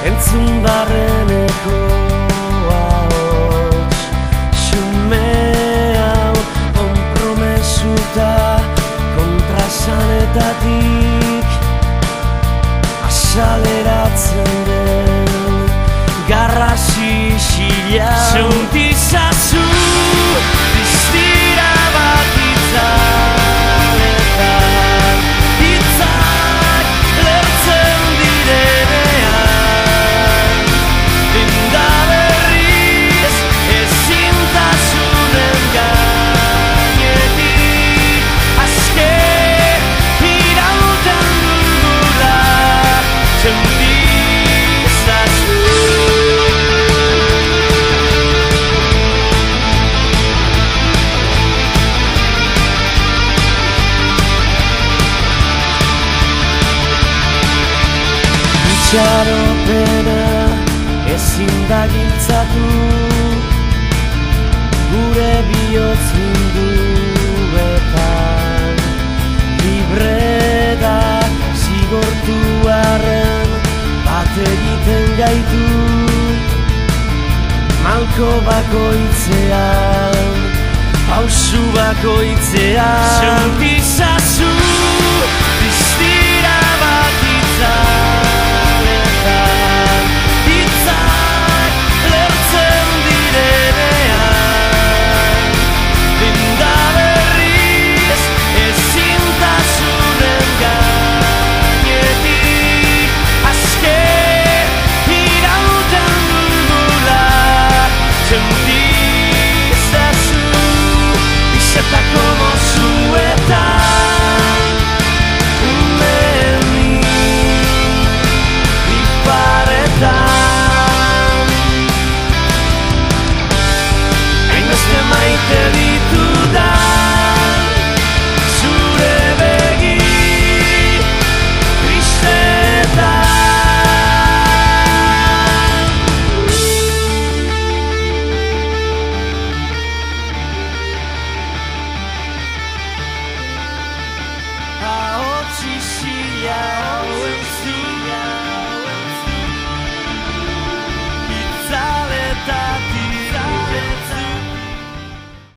entzun barreneko ahots xume hau konpromesuta kontrasanetatik asaleratzen den garrasi xila sentizazu distira bat itzaletan hitzak lertzen direnean dinda berriz ezintasunen gainetik aske irauten dugula sentizazu. Itxaropena ezin da giltzatu gure bihotz munduetan libre da zigortu arren bat egiten gaitu malko bakoitzean pausu bakoitzean sentizazu distira bat itzaletan